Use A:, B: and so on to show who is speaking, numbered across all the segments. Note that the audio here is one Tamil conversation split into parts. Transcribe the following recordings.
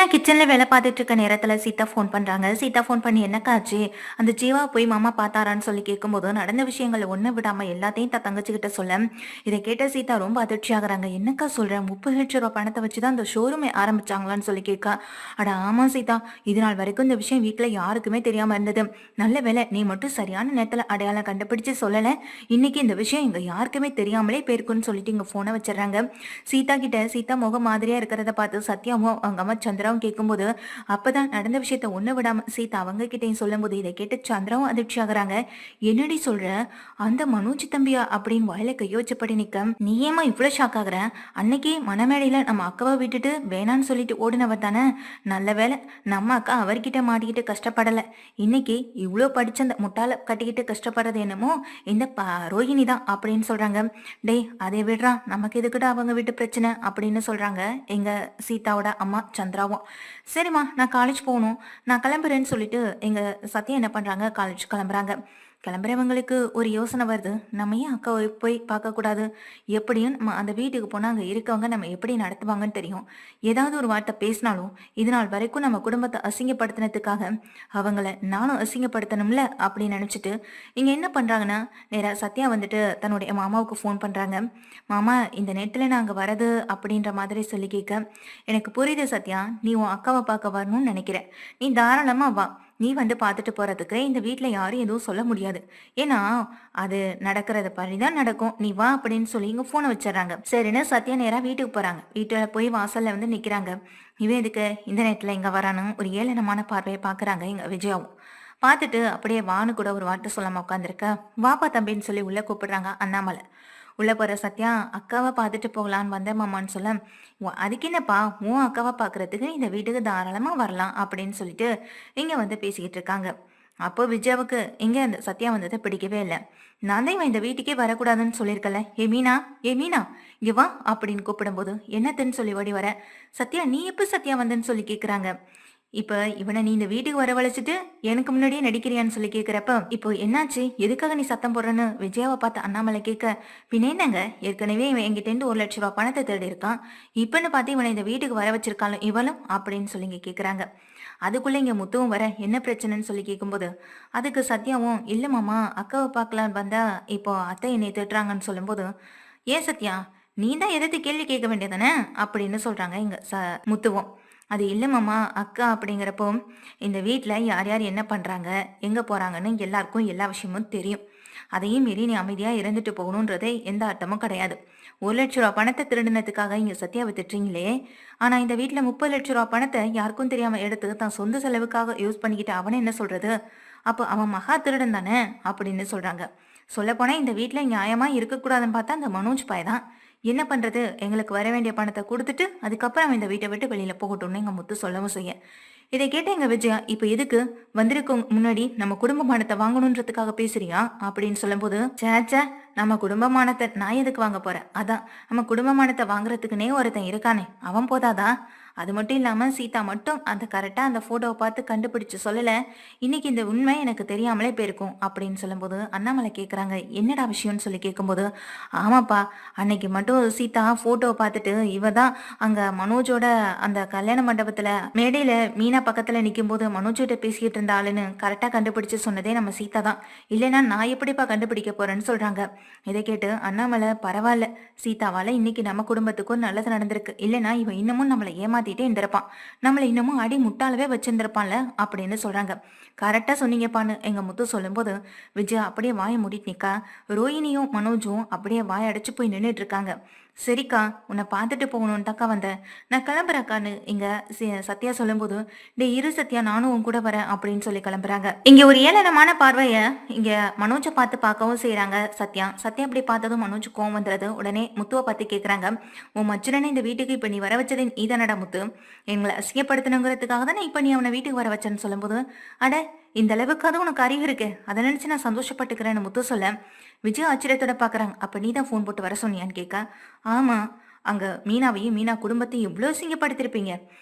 A: மீனா கிச்சன்ல வேலை பார்த்துட்டு இருக்க நேரத்துல சீதா ஃபோன் பண்றாங்க. சீதா ஃபோன் பண்ணி என்னக்காச்சு, அந்த ஜீவா போய் மாமா பார்த்தாரான்னு சொல்லி கேட்கும்போது நடந்த விஷயங்கள் ஒண்ணு விடாம எல்லாத்தையும் தங்கச்சி கிட்ட சொல்ல, இதை கேட்ட சீதா ரொம்ப அதிர்ச்சி ஆகுறாங்க. என்னக்கா சொல்றேன், 30 லட்சம் ரூபாய் பணத்தை வச்சுதான் அந்த ஷோரூமே ஆரம்பிச்சாங்களான்னு சொல்லி கேட்க, அட ஆமா சீதா, இது நாள் வரைக்கும் இந்த விஷயம் வீட்டுல யாருக்குமே தெரியாம இருந்தது. நல்ல வேலை நீ மட்டும் சரியான நேரத்துல அடையாளம் கண்டுபிடிச்சு சொல்லல. இன்னைக்கு இந்த விஷயம் இங்க யாருக்குமே தெரியாமலே போயிருக்குன்னு சொல்லிட்டு இங்க போனை வச்சிடறாங்க. சீதா கிட்ட சீதா முகம் மாதிரியா இருக்கிறத பார்த்து சத்யாவும் அவங்க அம்மா சந்திராவும் கேட்கும்போது அப்பதான் நடந்த விஷயத்த ஒண்ணு விடாம சீதா அவங்க கிட்டையும் சொல்லும் போது இதை கேட்டு சந்திராவும் அதிர்ச்சி ஆகுறாங்க. என்னடி சொல்ற, அந்த மனோஜ் தம்பியா அப்படின்னு வாயில கைய வச்சபடி நிக்க, நீ ஏமா இவ்வளவு ஷாக் ஆகுற? அன்னைக்கு மனமேடையில நம்ம அக்காவை விட்டுட்டு வேணான்னு சொல்லிட்டு ஓடினவர் தானே. நல்ல வேலை நம்ம அக்கா அவர்கிட்ட மாட்டிக்கிட்டு கஷ்டப்படல. இன்னைக்கு இவ்வளோ படிச்ச அந்த முட்டாள கட்டிக்கிட்டு கஷ்டப்படுறது என்னமோ இந்த ரோஹிணி தான் அப்படின்னு சொல்றாங்க. டேய் அதை விடுறா, நமக்கு எதுக்கிட்ட அவங்க வீட்டு பிரச்சனை அப்படின்னு சொல்றாங்க எங்க சீதாவோட அம்மா சந்திராவும். சரிம்மா நான் காலேஜ் போகணும், நான் கிளம்புறேன்னு சொல்லிட்டு எங்க சத்யா என்ன பண்றாங்க, காலேஜ் கிளம்புறாங்க. கிளம்புறவங்களுக்கு ஒரு யோசனை வருது, நம்ம ஏன் அக்காவை போய் பார்க்கக்கூடாது? எப்படியும் நம்ம அந்த வீட்டுக்கு போனால் அங்கே இருக்கவங்க நம்ம எப்படி நடத்துவாங்கன்னு தெரியும். ஏதாவது ஒரு வார்த்தை பேசினாலும் இது நாள் வரைக்கும் நம்ம குடும்பத்தை அசிங்கப்படுத்தினதுக்காக அவங்கள நானும் அசிங்கப்படுத்தணும்ல அப்படின்னு நினச்சிட்டு இங்கே என்ன பண்ணுறாங்கன்னா, நேராக சத்யா வந்துட்டு தன்னுடைய மாமாவுக்கு ஃபோன் பண்ணுறாங்க. மாமா இந்த நேரத்தில் நான் அங்கே வரது அப்படின்ற மாதிரி சொல்லி கேட்க, எனக்கு புரியுது சத்யா, நீ உன் அக்காவை பார்க்க வரணும்னு நினைக்கிறேன். நீ தாராளமாக வா. நீ வந்து பார்த்துட்டு போறதுக்கு இந்த வீட்டில் யாரும் எதுவும் சொல்ல முடியாது. ஏன்னா அது நடக்கிறத பறிதான் நடக்கும். நீ வா அப்படின்னு சொல்லி இங்க போனை வச்சிடறாங்க. சரின்னு சத்யா நேரா வீட்டுக்கு போறாங்க. வீட்டுல போய் வாசல்ல வந்து நிக்கிறாங்க. இவன் எதுக்கு இந்த நேரத்துல இங்க வரானு ஒரு ஏளனமான பார்வையை பாக்குறாங்க எங்க விஜயாவும். பார்த்துட்டு அப்படியே வானு கூட ஒரு வார்த்தை சொல்லாம உட்காந்துருக்க, வாப்பா தம்பின்னு சொல்லி உள்ள கூப்பிடுறாங்க அண்ணாமலை. உள்ள போற சத்யா, அக்காவை பார்த்துட்டு போகலான்னு வந்த மாமான்னு சொல்ல, அதுக்கு என்னப்பா, உன் அக்காவை பார்க்கறதுக்கு இந்த வீட்டுக்கு தாராளமா வரலாம் அப்படின்னு சொல்லிட்டு இங்க வந்து பேசிக்கிட்டு இருக்காங்க. அப்போ விஜயாவுக்கு இங்க அந்த சத்யா வந்ததை பிடிக்கவே இல்லை. நான் தான் இவன் இந்த வீட்டுக்கே வரக்கூடாதுன்னு சொல்லியிருக்கல. ஏ மீனா, ஏ மீனா இங்க வா அப்படின்னு கூப்பிடும்போது என்னத்துன்னு சொல்லி ஓடி வர, சத்யா நீ எப்ப சத்யா வந்தன்னு சொல்லி கேக்குறாங்க. இப்ப இவனை நீ இந்த வீட்டுக்கு வரவழைச்சிட்டு எனக்கு முன்னாடியே நடிக்கிறியான்னு சொல்லி கேக்குறப்ப, இப்போ என்னாச்சு, எதுக்காக நீ சத்தம் போடுறன்னு விஜயாவை பார்த்து அண்ணாமலை கேட்க, பின்ன என்னங்க, ஏற்கனவே இவன் என்கிட்ட இருந்து 1 லட்ச ரூபாய் பணத்தை தேடி இருக்கான், இப்பன்னு பார்த்து இவனை இந்த வீட்டுக்கு வர வச்சிருக்காள் இவளும் அப்படின்னு சொல்லி இங்க கேக்குறாங்க. அதுக்குள்ள இங்க முத்துவும் வர என்ன பிரச்சனைன்னு சொல்லி கேட்கும்போது, அதுக்கு சத்யாவும் இல்ல மாமா, அக்காவை பார்க்கலான்னு வந்தா இப்போ அத்தை என்னை திட்டுறாங்கன்னு சொல்லும்போது, ஏன் சத்யா, நீ தான் எதிர்த்து கேள்வி கேட்க வேண்டியதானே அப்படின்னு சொல்றாங்க இங்க முத்துவும். அது இல்லை மாமா, அக்கா அப்படிங்கிறப்போ இந்த வீட்டில் யார் யார் என்ன பண்ணுறாங்க எங்கே போகிறாங்கன்னு எல்லாருக்கும் எல்லா விஷயமும் தெரியும். அதையும் மீறி நீ அமைதியாக இருந்துட்டு போகணுன்றதே எந்த அர்த்தமும் கிடையாது. 1 லட்ச ரூபா பணத்தை திருடினதுக்காக இங்கே சத்யாவை திட்டுறீங்களே, ஆனால் இந்த வீட்டில் 30 லட்ச ரூபா பணத்தை யாருக்கும் தெரியாமல் எடுத்து தான் சொந்த செலவுக்காக யூஸ் பண்ணிக்கிட்டு அவனை என்ன சொல்கிறது? அப்போ அவன் மகா திருடன் தானே அப்படின்னு சொல்கிறாங்க. சொல்லப்போனால் இந்த வீட்டில் நியாயமாக இருக்கக்கூடாதுன்னு பார்த்தா அந்த மனோஜ் பாய் தான். என்ன பண்றது, எங்களுக்கு வர வேண்டிய பணத்தை கொடுத்துட்டு அதுக்கப்புறம் அவன் இந்த வீட்டை விட்டு வெளியில போகட்டும்னு எங்க முத்து சொல்லவும் செய்ய, இதை கேட்ட எங்க விஜயா, இப்ப எதுக்கு வந்திருக்கும் முன்னாடி நம்ம குடும்பமானத்தை வாங்கணுன்றதுக்காக பேசுறியா அப்படின்னு சொல்லும்போது, சேச்சா, நம்ம குடும்பமானத்தை நான் எதுக்கு வாங்க போறேன், அதான் நம்ம குடும்பமானத்தை வாங்குறதுக்குன்னே ஒருத்தன் இருக்கானே அவன் போதாதான்? அது மட்டும் இல்லாம சீதா மட்டும் அந்த கரெக்டா அந்த போட்டோவை பார்த்து கண்டுபிடிச்சு சொல்லல, இன்னைக்கு இந்த உண்மை எனக்கு தெரியாமலே போயிருக்கும் அப்படின்னு சொல்லும்போது அண்ணாமலை கேட்குறாங்க, என்னடா விஷயம்னு சொல்லி கேட்கும்போது, ஆமாப்பா, அன்னைக்கு மட்டும் சீதா போட்டோவை பார்த்துட்டு இவ தான் அங்க மனோஜோட அந்த கல்யாண மண்டபத்துல மேடையில மீனா பக்கத்துல நிற்கும் போது மனோஜோட பேசிக்கிட்டு இருந்த ஆளுன்னு கரெக்டா கண்டுபிடிச்சு சொன்னதே நம்ம சீதா தான். இல்லைன்னா நான் எப்படிப்பா கண்டுபிடிக்க போறேன்னு சொல்றாங்க. இதை கேட்டு அண்ணாமலை, பரவாயில்ல, சீதாவால இன்னைக்கு நம்ம குடும்பத்துக்கும் நல்லது நடந்திருக்கு, இல்லைன்னா இவன் இன்னமும் நம்மளை ஏமாத்திட்டே இருந்திருப்பான், நம்மளை இன்னமும் அடி முட்டாளவே வச்சிருந்திருப்பான்ல அப்படின்னு சொல்றாங்க. கரெக்டா சொன்னீங்கப்பான்னு எங்க முத்து சொல்லும்போது விஜயா அப்படியே வாயை மூடிட்டு நிக்கா. ரோஹிணியும் மனோஜும் அப்படியே வாய் அடைச்சு போய் நின்றுட்டு இருக்காங்க. சரிக்கா, உன்னை பார்த்துட்டு போகணும்னு தாக்கா வந்தேன், நான் கிளம்புறக்கான்னு இங்க சத்யா சொல்லும்போது, டே இரு சத்யா, நானும் உன் கூட வரேன் அப்படின்னு சொல்லி கிளம்புறாங்க. இங்க ஒரு ஏளனமான பார்வைய இங்க மனோஜை பார்க்கவும் செய்யறாங்க சத்யா. சத்யா அப்படி பார்த்ததும் மனோஜ் கோவம் வந்துடுது. உடனே முத்துவை பார்த்து கேட்கறாங்க, உன் மச்சுரனை இந்த வீட்டுக்கு இப்ப நீ வர வச்சதே நீதானடா முத்து, எங்களை அசிங்கப்படுத்தணுங்கிறதுக்காக தானே இப்ப நீ அவனை வீட்டுக்கு வர வச்சேன்னு சொல்லும்போது, அட இந்த அளவுக்கு அது உனக்கு அறிவு இருக்கு, அதை நினைச்சு நான் சந்தோஷப்பட்டுக்கிறேன்னு முத்து சொல்ல, விஜய் ஆச்சரியத்தோட பாக்குறாங்க. அப்ப நீ தான் போன் போட்டு வர சொன்னியான்னு கேட்க, ஆமா, அங்க மீனாவையும் மீனா குடும்பத்தையும் எவ்வளவு சிங்கப்படுத்திருப்பீங்க,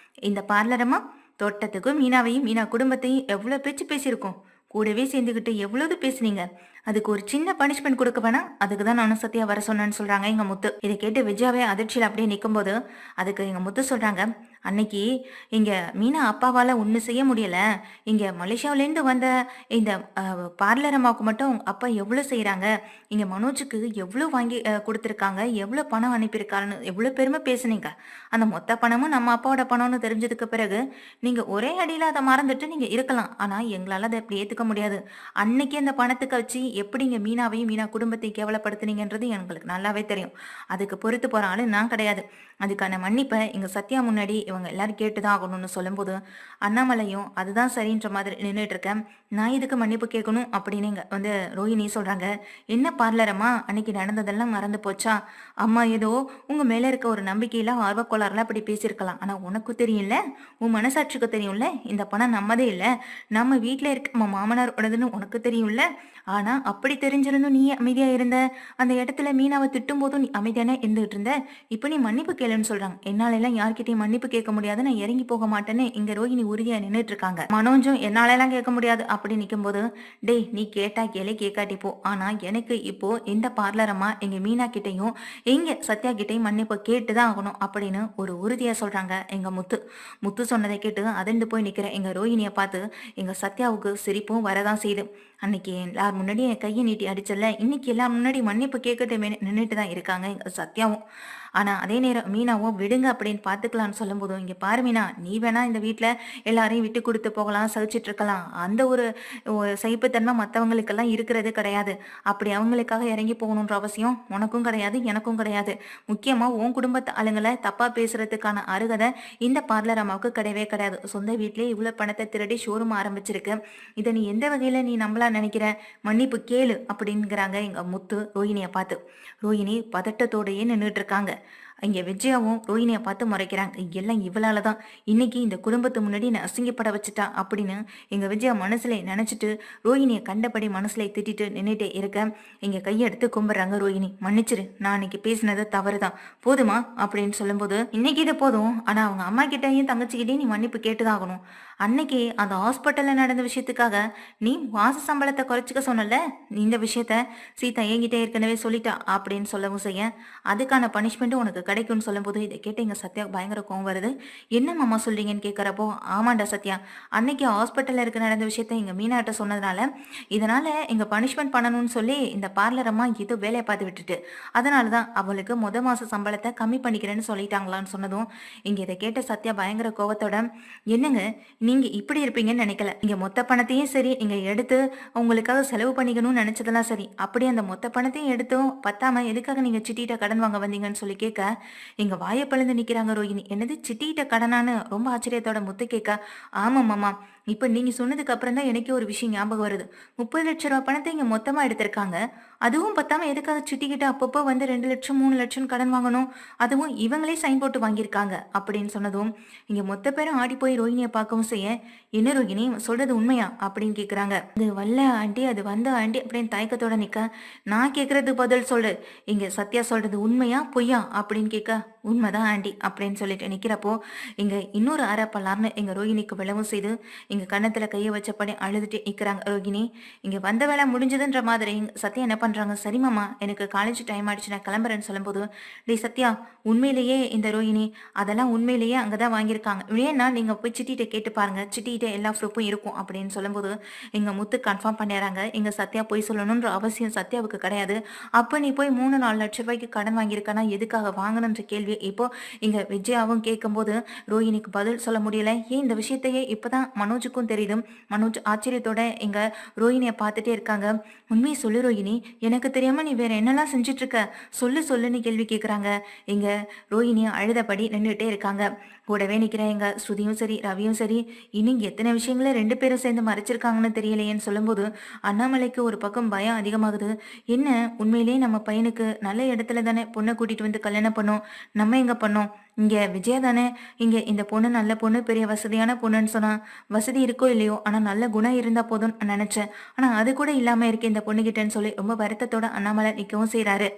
A: இந்த பார்லரமா தோட்டத்துக்கும் மீனாவையும் மீனா குடும்பத்தையும் எவ்வளவு பேச்சு பேசியிருக்கோம், கூடவே சேர்ந்துக்கிட்டு எவ்வளவு பேசுனீங்க, அதுக்கு ஒரு சின்ன பனிஷ்மெண்ட் கொடுக்க வேணாம், அதுக்கு தான் நானும் சத்யா வர சொன்னேன்னு சொல்றாங்க எங்க முத்து. இதை கேட்டு விஜயாவே அதிர்ச்சியில் அப்படியே நிற்கும் போது அதுக்கு எங்க முத்து சொல்றாங்க, அன்னைக்கு இங்க மீனா அப்பாவால ஒண்ணு செய்ய முடியல. இங்க மலேசியாவிலேருந்து வந்த இந்த பார்லர் அம்மாவுக்கு மட்டும் உங்க அப்பா எவ்வளவு செய்றாங்க. இங்க மனோஜுக்கு எவ்வளவு வாங்கி குடுத்துருக்காங்க. எவ்வளவு பணம் அனுப்பியிருக்காருன்னு எவ்வளவு பெருமை பேசுனீங்க. அந்த மொத்த பணமும் நம்ம அப்பாவோட பணம்னு தெரிஞ்சதுக்கு பிறகு, நீங்க ஒரே அடியில அத மறந்துட்டு நீங்க இருக்கலாம். ஆனா எங்களால அத அப்படி ஏத்துக்க முடியாது. அன்னைக்கு அந்த பணத்துக்கு வச்சு எப்படி இங்க மீனாவையும், மீனா குடும்பத்தையும் கேவலப்படுத்துனீங்கன்றது எங்களுக்கு நல்லாவே தெரியும். அதுக்கு பொறுத்து போற ஆளு நான் கிடையாது. அதுக்கான மன்னிப்ப எங்க சத்யா முன்னாடி இவங்க எல்லாரும் கேட்டுதான் ஆகணும்னு சொல்லும்போது, அண்ணாமலையும் அதுதான் சரின்ற மாதிரி நின்னுட்டு இருக்கேன். நான் இதுக்கு மன்னிப்பு கேட்கணும் அப்படின்னு இங்க ரோஹிணி சொல்றாங்க. என்ன பார்லரம்மா, அன்னைக்கு நடந்ததெல்லாம் மறந்து போச்சா? அம்மா ஏதோ உங்க மேல இருக்க ஒரு நம்பிக்கையில ஆர்வக்கோளாறுல அப்படி பேசியிருக்கலாம். ஆனா உனக்கு தெரியும்ல, உன் மனசாட்சிக்கு தெரியும்ல, இந்த பணம் நம்மதே இல்ல, நம்ம வீட்டுல இருக்க நம்ம மாமனாரோடதுன்னு உனக்கு தெரியும்ல. ஆனா அப்படி தெரிஞ்சிருந்தும் நீ அமைதியா இருந்த. அந்த இடத்துல மீனாவை திட்டும் போதும் நீ அமைதியானே இருந்துகிட்டு இருந்த. இப்ப நீ மன்னிப்பு கேளுன்னு சொல்றாங்க. என்னால எல்லாம் யார்கிட்டயும் மன்னிப்பு கேட்க முடியாது, நான் இறங்கி போக மாட்டேன்னு இங்க ரோஹிணி உறுதியா நின்னுட்டு இருக்காங்க. மனோஜும் என்னால எல்லாம் கேட்க முடியாது அப்படி நிக்கும் போது, டேய் நீ கேட்டா கேளு, கேட்காட்டி போ. ஆனா எனக்கு இப்போ இந்த பார்லரம்மா எங்க மீனா கிட்டையும் எங்க சத்யா கிட்டையும் மன்னிப்பு கேட்டுதான் ஆகணும் அப்படின்னு ஒரு உறுதியா சொல்றாங்க எங்க முத்து. முத்து சொன்னதை கேட்டு அதிர்ந்து போய் நிக்கிற எங்க ரோஹிணியை பார்த்து எங்க சத்யாவுக்கு சிரிப்பும் வரதான் செய்யுது. அன்னைக்கு எல்லார் முன்னாடி என் கையை நீட்டி அடிச்சல, இன்னைக்கு எல்லார் முன்னாடி மன்னிப்பு கேட்கட்டு நின்றுட்டு தான் இருக்காங்க எங்க சத்யாவும். ஆனா அதே நேரம் மீனாவும் விடுங்க அப்படின்னு பாத்துக்கலாம்னு சொல்லும் போதும், இங்க பாரு மீனா, நீ வேணா இந்த வீட்டுல எல்லாரையும் விட்டு கொடுத்து போகலாம், சகிச்சிட்டு இருக்கலாம். அந்த ஒரு சகிப்புத்தன்மை மற்றவங்களுக்கெல்லாம் இருக்கிறது கிடையாது. அப்படி அவங்களுக்காக இறங்கி போகணுன்ற அவசியம் உனக்கும் கிடையாது, எனக்கும் கிடையாது. முக்கியமா உன் குடும்பத்து ஆளுங்களை தப்பா பேசுறதுக்கான அருகதை இந்த பார்லர் அம்மாவுக்கு கிடையவே கிடையாது. சொந்த வீட்லயே இவ்வளவு பணத்தை திருடி ஷோரூம் ஆரம்பிச்சிருக்கு. இதை நீ எந்த வகையில நீ நம்பலா நினைக்கிற? மன்னிப்பு கேளு அப்படிங்கிறாங்க எங்க முத்து ரோஹிணியை பார்த்து. ரோஹிணி பதட்டத்தோடயே நின்றுட்டு இருக்காங்க. இங்க விஜயாவும் ரோஹிணியை பார்த்து முறைக்கிறாங்க. எல்லாம் இவளாலதான் இன்னைக்கு இந்த குடும்பத்து முன்னாடி நான் அசிங்கப்பட வச்சுட்டா அப்படின்னு எங்க விஜயா மனசுல நினைச்சிட்டு ரோஹிணியை கண்டபடி மனசுல திட்டிட்டு நின்றுட்டே இருக்க இங்க கையெடுத்து கும்பிடுறாங்க. ரோஹிணி, மன்னிச்சிரு, நான் இன்னைக்கு பேசினது தவறுதான், போதுமா அப்படின்னு சொல்லும்போது, இன்னைக்கு இது போதும், ஆனா அவங்க அம்மா கிட்டையும் தங்கச்சிக்கிட்டையும் நீ மன்னிப்பு கேட்டுதான் ஆகணும். அன்னைக்கு அந்த ஹாஸ்பிட்டல்ல நடந்த விஷயத்துக்காக நீ மாச சம்பளத்தை குறைச்சிக்க சொன்னல, இந்த விஷயத்த சீதா என்கிட்ட ஏற்கனவே சொல்லிட்டா அப்படின்னு சொல்லவும் செய்ய, அதுக்கான பனிஷ்மெண்ட்டும் உனக்கு கிடைக்கும்னு சொல்லும்போது இதை கேட்டு எங்க சத்யா பயங்கர கோவம் வருது. என்ன மாமா சொல்றீங்கன்னு கேட்கறப்போ, ஆமாண்டா சத்யா, அன்னைக்கு ஹாஸ்பிட்டல்ல இருக்க நடந்த விஷயத்த எங்க மீனாட்ட சொன்னதுனால இதனால எங்க பனிஷ்மெண்ட் பண்ணணும்னு சொல்லி இந்த பார்லர் அம்மா ஏதோ வேலையை பார்த்து விட்டுட்டு அதனாலதான் அவளுக்கு மாச சம்பளத்தை கம்மி பண்ணிக்கிறேன்னு சொல்லிட்டாங்களான்னு சொன்னதும் இங்க இதை கேட்ட சத்யா பயங்கர கோவத்தோட, என்னங்க நீங்க இப்படி இருப்பீங்கன்னு நினைக்கல. இங்க மொத்த பணத்தையும் சரி நீங்க எடுத்து உங்களுக்காக செலவு பண்ணிக்கணும்னு நினைச்சதெல்லாம் சரி, அப்படி அந்த மொத்த பணத்தையும் எடுத்தும் பத்தாம எதுக்காக நீங்க சிட்டிகிட்ட கடன் வாங்க வந்தீங்கன்னு சொல்லி கேட்க எங்க வாயை பழுந்து நிக்கிறாங்க ரோஹிணி. என்னது சிட்டிகிட்ட கடனான்னு ரொம்ப ஆச்சரியத்தோட முத்து கேட்க, ஆமா மாமா, இப்ப நீங்க சொன்னதுக்கு அப்புறம் தான் எனக்கே ஒரு விஷயம் ஞாபகம் வருது. 30 லட்சம் ரூபாய் பணத்தை இங்க மொத்தமா எடுத்திருக்காங்க. அதுவும் பத்தாம எதுக்காக சிட்டிக்கிட்ட அப்பப்போ 2 லட்சம் 3 லட்சம் கடன் வாங்கணும், அதுவும் இவங்களே சைன் போட்டு வாங்கியிருக்காங்க அப்படின்னு சொன்னதும் இங்க மொத்த பேரும் ஆடி போய் ரோஹிணியை பார்க்கவும் செய்ய, என்ன ரோஹிணி சொல்றது உண்மையா அப்படின்னு கேக்குறாங்க. அது வல்ல ஆண்டி, அது வந்த ஆண்டி அப்படின்னு தயக்கத்தோட நிக்க, நான் கேக்குறது பதில் சொல்லு, இங்க சத்யா சொல்றது உண்மையா பொய்யா அப்படின்னு கேட்க, உண்மைதான் ஆண்டி அப்படின்னு சொல்லிட்டு நிக்கிறப்போ இங்க இன்னொரு அரை பல்லார்னு எங்க ரோஹிணிக்கு விளவும் செய்து இங்க கன்னத்துல கையை வச்சபடி அழுதுட்டு நிக்கிறாங்க ரோஹிணி. இங்க வந்த வேலை முடிஞ்சதுன்ற மாதிரி சத்யா என்ன பண்றாங்க, சரி மாமா எனக்கு காலேஜ் டைம் ஆயிடுச்சு நான் கிளம்புறேன்னு சொல்லும்போது, டே சத்யா, உண்மையிலேயே இந்த ரோஹிணி அதெல்லாம் உண்மையிலேயே அங்கதான் வாங்கியிருக்காங்க, ஏன்னா நீங்க போய் சிட்டிகிட்ட கேட்டு பாருங்க, சிட்டிகிட்ட எல்லா ப்ரூஃபும் இருக்கும் அப்படின்னு சொல்லும்போது எங்க முத்து கன்ஃபார்ம் பண்ணிடுறாங்க. எங்க சத்யா போய் சொல்லணும்ன்ற அவசியம் சத்யாவுக்கு கிடையாது. அப்ப நீ போய் 3-4 லட்சம் ரூபாய்க்கு கடன் வாங்கியிருக்கானா எதுக்காக வாங்கணுன்ற கேள்வி இப்போ இங்க விஜயாவும் கேட்கும்போது ரோஹிணிக்கு பதில் சொல்ல முடியல. ஏன் இந்த விஷயத்தையே இப்பதான் மனோஜுக்கும் தெரியுது. மனோஜ் ஆச்சரியத்தோட எங்க ரோஹிணியை பார்த்துட்டே இருக்காங்க. உண்மையை சொல்லு ரோஹிணி, எனக்கு தெரியாம நீ வேற என்னெல்லாம் செஞ்சுட்டு இருக்க, சொல்லு சொல்லுன்னு கேள்வி கேட்குறாங்க. எங்க ரோஹிணியை அழுதபடி நின்றுட்டே இருக்காங்க. கூடவே நிற்கிற எங்க ஸ்ருதியும் சரி ரவியும் சரி, இன்னும் எத்தனை விஷயங்களை 2 பேரும் சேர்ந்து மறைச்சிருக்காங்கன்னு தெரியலையேன்னு சொல்லும்போது அண்ணாமலைக்கு ஒரு பக்கம் பயம் அதிகமாகுது. என்ன, உண்மையிலேயே நம்ம பையனுக்கு நல்ல இடத்துல தானே பொண்ணை கூட்டிட்டு வந்து கல்யாணம் பண்ணோம், நம்ம எங்க பண்ணோம்? இங்க விஜயா தானே இங்க இந்த பொண்ணு நல்ல பொண்ணு, பெரிய வசதியான பொண்ணுன்னு சொன்னா, வசதி இருக்கோ இல்லையோ ஆனா நல்ல குணம் இருந்தா போதும்னு நினைச்சேன், ஆனா அது கூட இல்லாம இருக்கு இந்த பொண்ணுகிட்டன்னு சொல்லி ரொம்ப வருத்தத்தோட அண்ணாமலை நிற்கவும் செய்யறாரு.